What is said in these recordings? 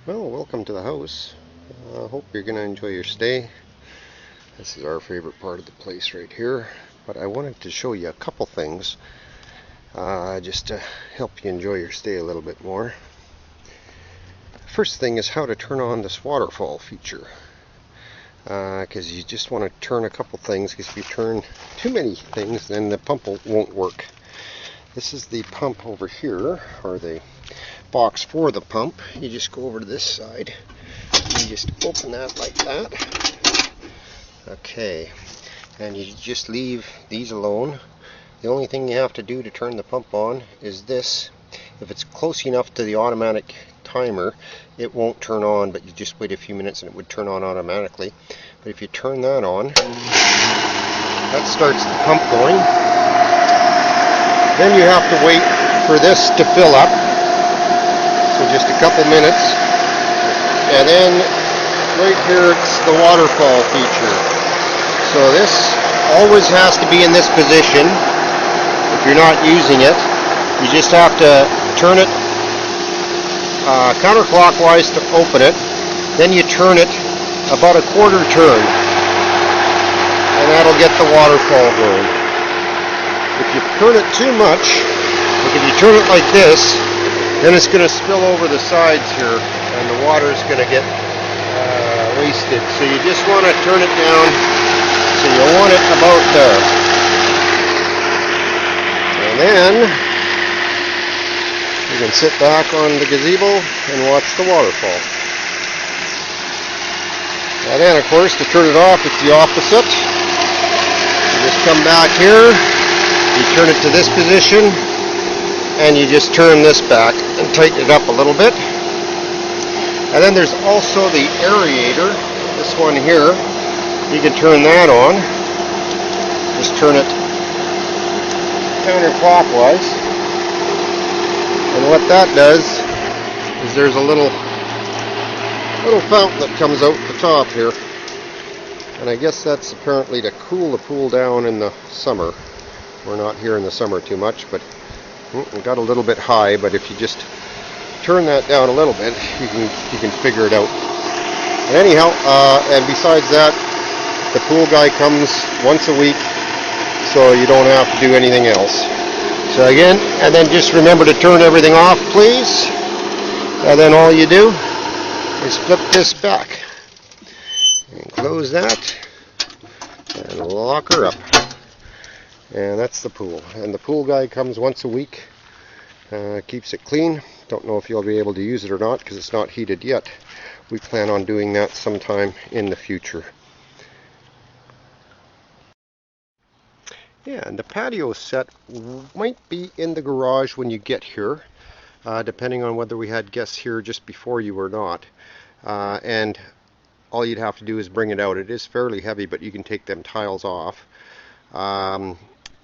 Well, welcome to the house. I hope you're going to enjoy your stay. This is our favorite part of the place right here. But I wanted to show you a couple things just to help you enjoy your stay a little bit more. First thing is how to turn on this waterfall feature. Because you just want to turn a couple things, because if you turn too many things, then the pump won't work. This is the pump over here, or the box for the pump. You just go over to this side, and you just open that like that. Okay, and you just leave these alone. The only thing you have to do to turn the pump on is this. If it's close enough to the automatic timer, it won't turn on, but you just wait a few minutes and it would turn on automatically. But if you turn that on, that starts the pump going. Then you have to wait for this to fill up, so just a couple minutes, and then right here it's the waterfall feature. So this always has to be in this position. If you're not using it, you just have to turn it counterclockwise to open it. Then you turn it about a quarter turn, and that'll get the waterfall going. If you turn it too much, like if you turn it like this, then it's going to spill over the sides here, and the water is going to get wasted. So you just want to turn it down, so you want it about there. And then you can sit back on the gazebo and watch the waterfall. And then, of course, to turn it off, it's the opposite. You just come back here, you turn it to this position, and you just turn this back and tighten it up a little bit. And then there's also the aerator, this one here. You can turn that on. Just turn it counterclockwise. And what that does is there's a little fountain that comes out the top here. And I guess that's apparently to cool the pool down in the summer. We're not here in the summer too much, but it got a little bit high. But if you just turn that down a little bit, you can figure it out. And anyhow, and besides that, the pool guy comes once a week, so you don't have to do anything else. So again, and then just remember to turn everything off, please. And then all you do is flip this back and close that and lock her up. And that's the pool. And the pool guy comes once a week, keeps it clean. Don't know if you'll be able to use it or not because it's not heated yet. We plan on doing that sometime in the future. Yeah, and the patio set might be in the garage when you get here, depending on whether we had guests here just before you or not. And all you'd have to do is bring it out. It is fairly heavy, but you can take them tiles off.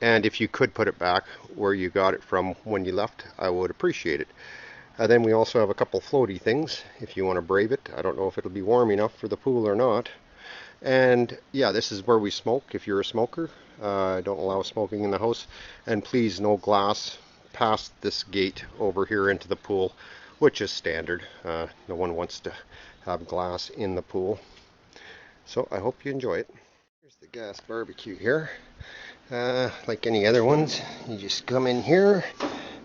And if you could put it back where you got it from when you left, I would appreciate it. Then we also have a couple floaty things if you want to brave it. I don't know if it'll be warm enough for the pool or not. And yeah, this is where we smoke if you're a smoker. I don't allow smoking in the house. And please, no glass past this gate over here into the pool, which is standard. No one wants to have glass in the pool. So I hope you enjoy it. Here's the gas barbecue here. Like any other ones, you just come in here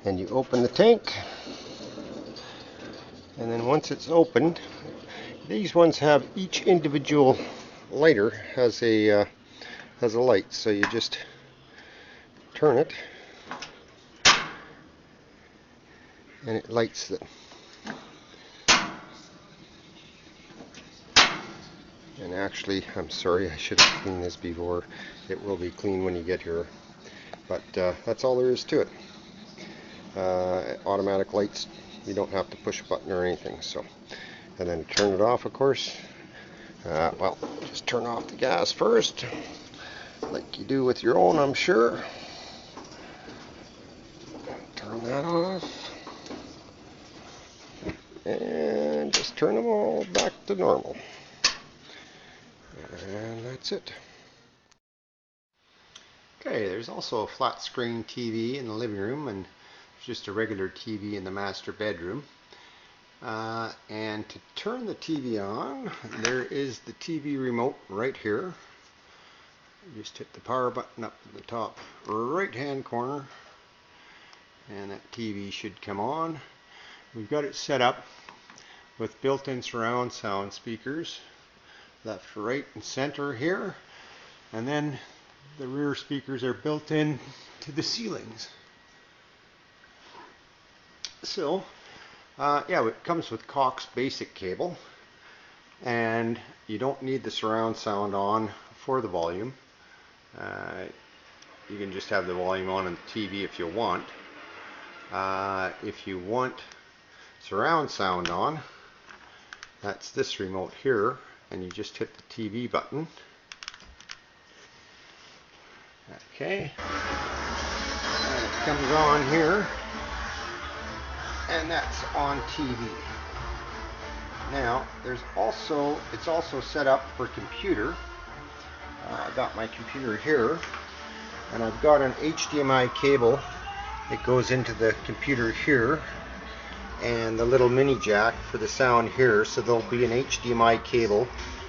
and you open the tank. And then once it's opened, these ones have each individual lighter has a light, so you just turn it and it lights it. And actually, I'm sorry, I should have cleaned this before. It will be clean when you get here, but that's all there is to it. Automatic lights, you don't have to push a button or anything. So, and then turn it off, of course. Well, just turn off the gas first, like you do with your own, I'm sure. Turn that off, and just turn them all back to normal. And that's it. Okay, there's also a flat screen TV in the living room, and just a regular TV in the master bedroom. And to turn the TV on, there is the TV remote right here. Just hit the power button up at the top right hand corner and that TV should come on. We've got it set up with built-in surround sound speakers, left, right, and center here, and then the rear speakers are built in to the ceilings. So yeah, it comes with Cox basic cable, and you don't need the surround sound on for the volume. You can just have the volume on the TV if you want. If you want surround sound on, that's this remote here, and you just hit the TV button. Okay, and it comes on here, and that's on TV. Now, it's also set up for computer. I've got my computer here, and I've got an HDMI cable that goes into the computer here, and the little mini jack for the sound here. So there'll be an HDMI cable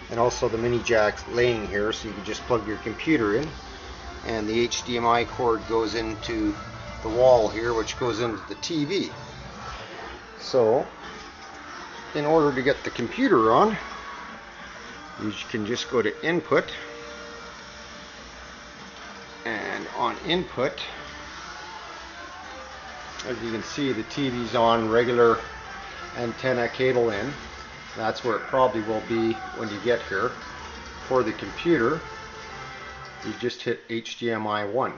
and also the mini jack laying here, so you can just plug your computer in, and the HDMI cord goes into the wall here, which goes into the TV. So in order to get the computer on, you can just go to input, and on input, as you can see, the TV's on regular antenna cable in. That's where it probably will be when you get here. For the computer, you just hit HDMI 1,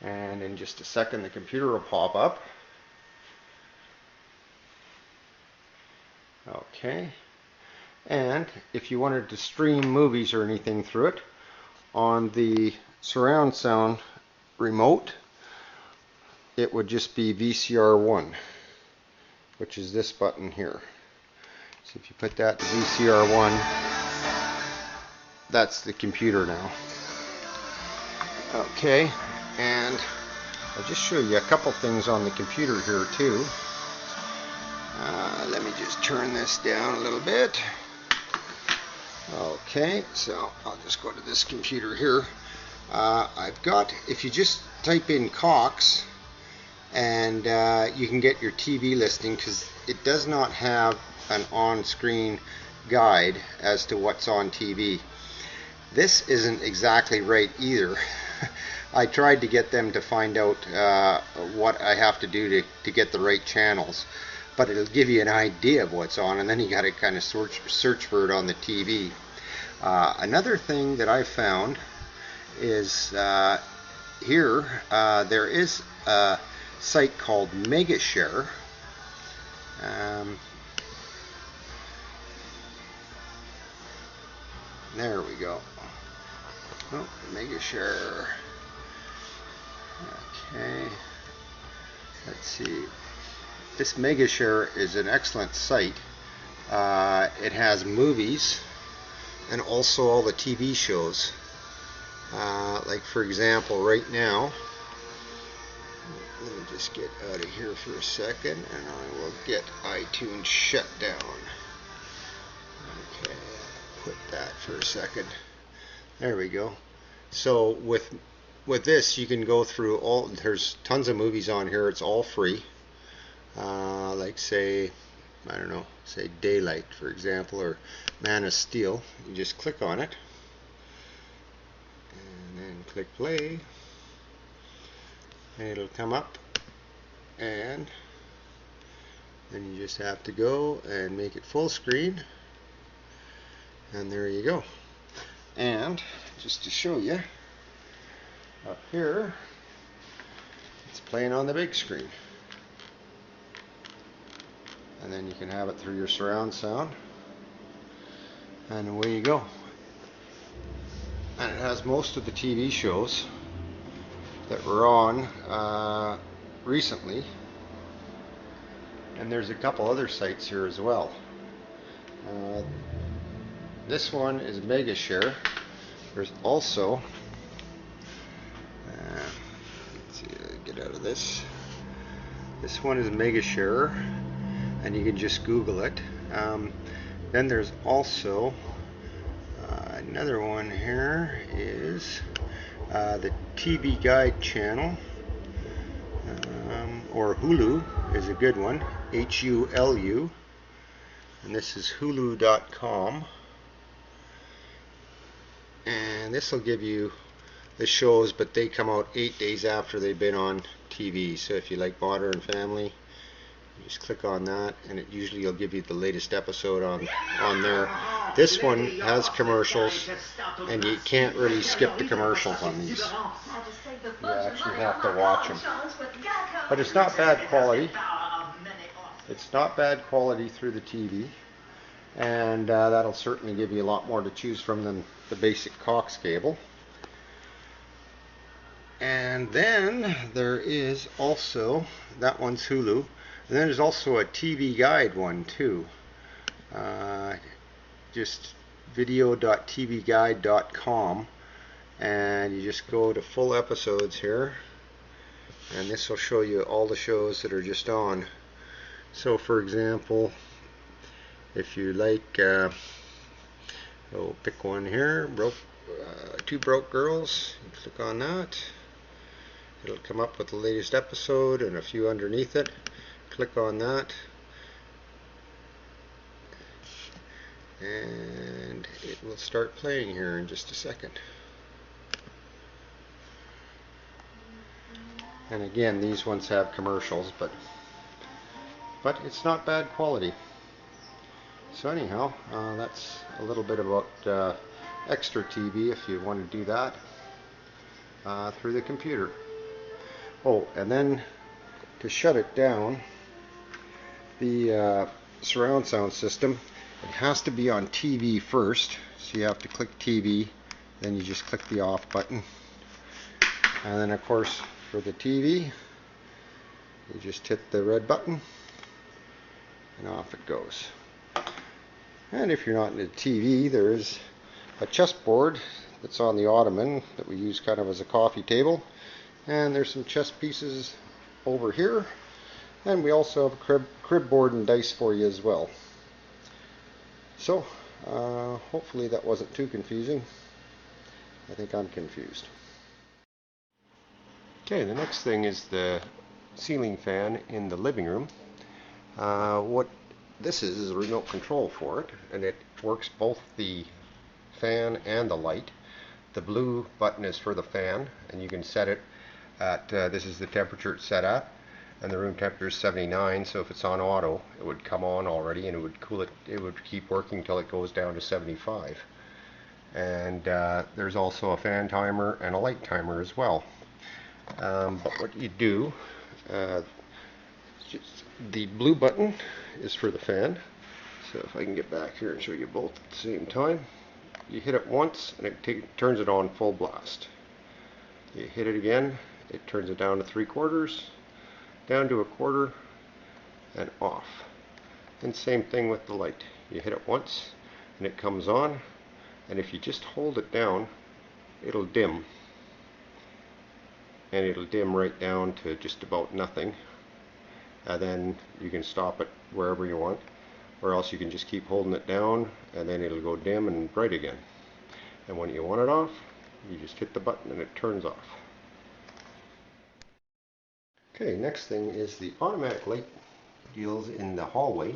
and in just a second the computer will pop up. Okay, and if you wanted to stream movies or anything through it, on the surround sound remote, it would just be VCR 1, which is this button here. So if you put that to VCR 1, that's the computer now. Okay, and I'll just show you a couple things on the computer here too. Let me just turn this down a little bit. Okay, so I'll just go to this computer here. I've got, if you just type in Cox, and you can get your TV listing, because it does not have an on-screen guide as to what's on TV. This isn't exactly right either. I tried to get them to find out what I have to do to get the right channels, but it'll give you an idea of what's on, and then you got to kind of search for it on the TV. Another thing that I found is here there is a site called Megashare. There we go. Oh, Megashare. Okay, let's see. This Megashare is an excellent site. It has movies and also all the TV shows. Like for example, right now, let me just get out of here for a second, and I will get iTunes shut down. Okay, quit that for a second. There we go. So with this, you can go through all. There's tons of movies on here. It's all free. Like say, I don't know, say Daylight, for example, or Man of Steel. You just click on it, and then click play, and it'll come up, and then you just have to go and make it full screen, and there you go. And just to show you, up here, it's playing on the big screen. And then you can have it through your surround sound, and away you go. And it has most of the TV shows that were on recently, and there's a couple other sites here as well. This one is Megashare. There's also, let's see, get out of this. This one is Megashare. and you can just Google it. Then there's also another one here is the TV Guide channel, or Hulu is a good one, Hulu, and this is hulu.com, and this will give you the shows, but they come out 8 days after they've been on TV. So if you like Modern Family, you just click on that, and it usually will give you the latest episode on there. This one has commercials, and you can't really skip the commercials on these. You actually have to watch them. But it's not bad quality. It's not bad quality through the TV, and that'll certainly give you a lot more to choose from than the basic Cox cable. And then there is also, that one's Hulu, and then there's also a TV Guide one too. Just video.tvguide.com, and you just go to full episodes here, and this will show you all the shows that are just on. So for example, if you like, pick one here, Two Broke Girls, you click on that. It'll come up with the latest episode and a few underneath it. Click on that, and it will start playing here in just a second. And again, these ones have commercials, but it's not bad quality. So anyhow, that's a little bit about extra TV if you want to do that through the computer. Oh, and then to shut it down, the surround sound system, it has to be on TV first. So you have to click TV, then you just click the off button. And then of course for the TV, you just hit the red button and off it goes. And if you're not into TV, there's a chessboard that's on the ottoman that we use kind of as a coffee table. And there's some chess pieces over here, and we also have a crib board and dice for you as well. So hopefully that wasn't too confusing. I think I'm confused. Okay, the next thing is the ceiling fan in the living room. What this is a remote control for it, and it works both the fan and the light. The blue button is for the fan, and you can set it at, this is the temperature it's set at, and the room temperature is 79, so if it's on auto, it would come on already and it would cool it, it would keep working until it goes down to 75. And there's also a fan timer and a light timer as well. But what you do, the blue button is for the fan, so if I can get back here and show you both at the same time, you hit it once and it turns it on full blast. You hit it again, it turns it down to 3/4, down to 1/4, and off. And same thing with the light. You hit it once and it comes on, and if you just hold it down, it'll dim. And it'll dim right down to just about nothing. And then you can stop it wherever you want, or else you can just keep holding it down and then it'll go dim and bright again. And when you want it off, you just hit the button and it turns off. Okay, next thing is the automatic light deals in the hallway.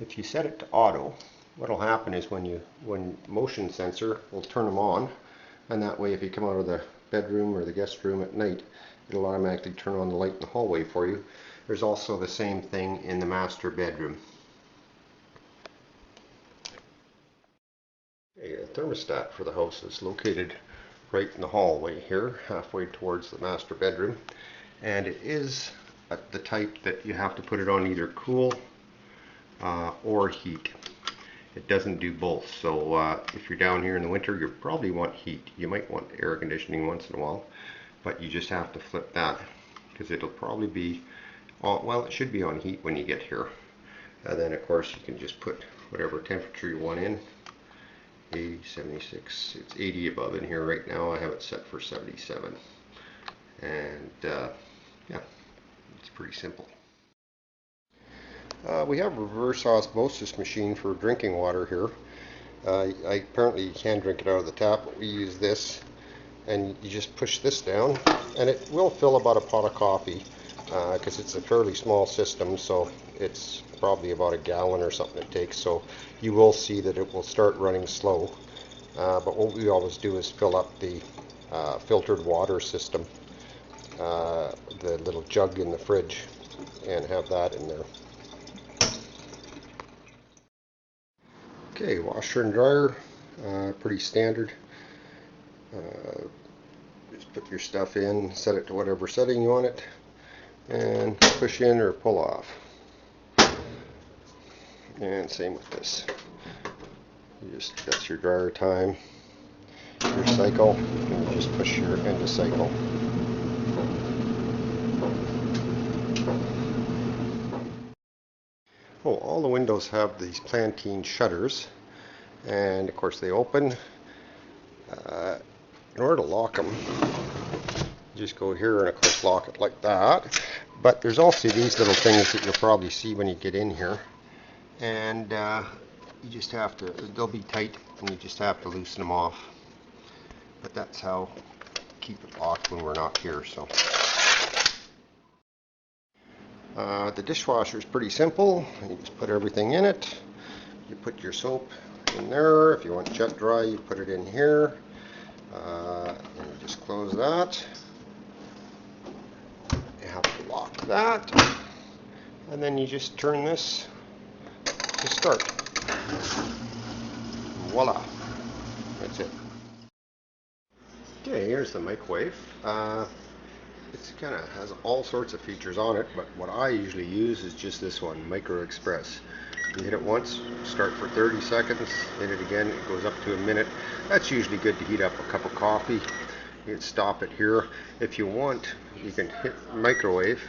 If you set it to auto, what will happen is when motion sensor will turn them on, and that way if you come out of the bedroom or the guest room at night, it'll automatically turn on the light in the hallway for you. There's also the same thing in the master bedroom. A thermostat for the house is located right in the hallway here, halfway towards the master bedroom, and it is the type that you have to put it on either cool or heat. It doesn't do both, so if you're down here in the winter, you probably want heat. You might want air conditioning once in a while, but you just have to flip that, because it'll probably be, well, it should be on heat when you get here. And then of course you can just put whatever temperature you want in. 80, 76, it's 80 above in here right now. I have it set for 77. And yeah, it's pretty simple. We have a reverse osmosis machine for drinking water here. Apparently you can drink it out of the tap, but we use this, and you just push this down and it will fill about a pot of coffee, because it's a fairly small system, so it's probably about a gallon or something it takes. So you will see that it will start running slow, but what we always do is fill up the filtered water system, the little jug in the fridge, and have that in there. Okay, washer and dryer, pretty standard. Just put your stuff in, set it to whatever setting you want it, and push in or pull off. And same with this. That's your dryer time, your cycle, and you just push your end of cycle. Oh, all the windows have these plantain shutters, and of course they open. In order to lock them, you just go here and of course lock it like that. But there's also these little things that you'll probably see when you get in here, and you just have to, they'll be tight and you just have to loosen them off. But that's how keep it locked when we're not here. So the dishwasher is pretty simple. You just put everything in it. You put your soap in there. If you want jet dry, you put it in here. And you just close that. You have to lock that. And then you just turn this to start. Voila. That's it. Okay, here's the microwave. It kind of has all sorts of features on it, but what I usually use is just this one, Micro Express. You hit it once, start for 30 seconds, hit it again, it goes up to a minute. That's usually good to heat up a cup of coffee. You can stop it here. If you want, you can hit microwave,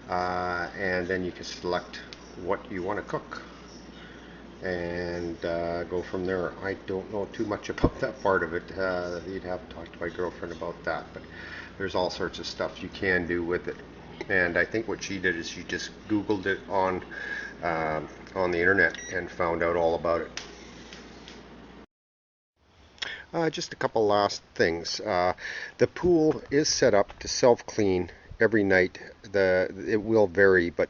and then you can select what you want to cook, and go from there. I don't know too much about that part of it. You'd have to talk to my girlfriend about that, but there's all sorts of stuff you can do with it. And I think what she did is she just Googled it on the internet and found out all about it. Just a couple last things. The pool is set up to self-clean every night. It will vary, but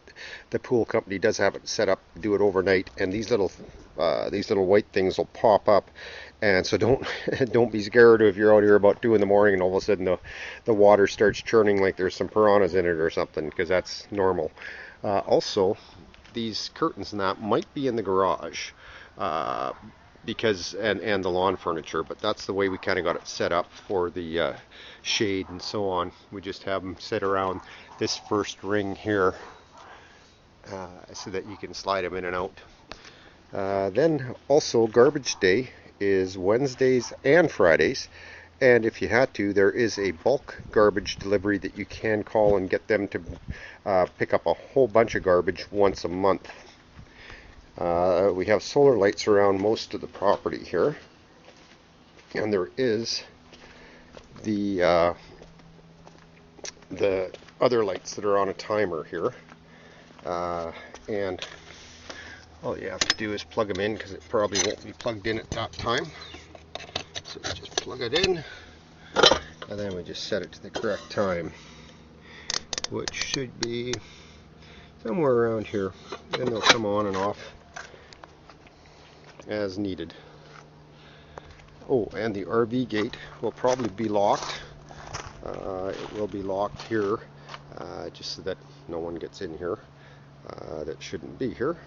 the pool company does have it set up to do it overnight, and these little white things will pop up. And so don't be scared if you're out here about 2 in the morning and all of a sudden the water starts churning like there's some piranhas in it or something, because that's normal. Also, these curtains and that might be in the garage, because and the lawn furniture, but that's the way we kind of got it set up for the shade and so on. We just have them sit around this first ring here, so that you can slide them in and out. Then also, garbage day is Wednesdays and Fridays, and if you had to, there is a bulk garbage delivery that you can call and get them to pick up a whole bunch of garbage once a month. We have solar lights around most of the property here, and there is the other lights that are on a timer here, and all you have to do is plug them in, because it probably won't be plugged in at that time. So you just plug it in, and then we just set it to the correct time, which should be somewhere around here. Then they'll come on and off as needed. Oh, and the RV gate will probably be locked. It will be locked here, just so that no one gets in here that shouldn't be here.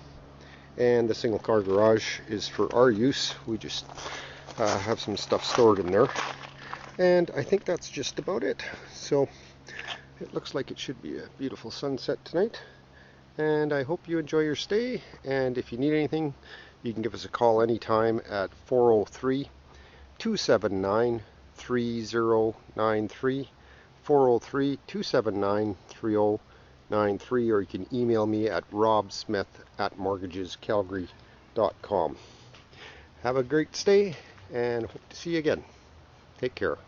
And the single car garage is for our use. We just have some stuff stored in there. And I think that's just about it. So it looks like it should be a beautiful sunset tonight. And I hope you enjoy your stay. And if you need anything, you can give us a call anytime at 403-279-3093. 403-279-3093. Or you can email me at robsmith@mortgagescalgary.com. Have a great stay, and hope to see you again. Take care.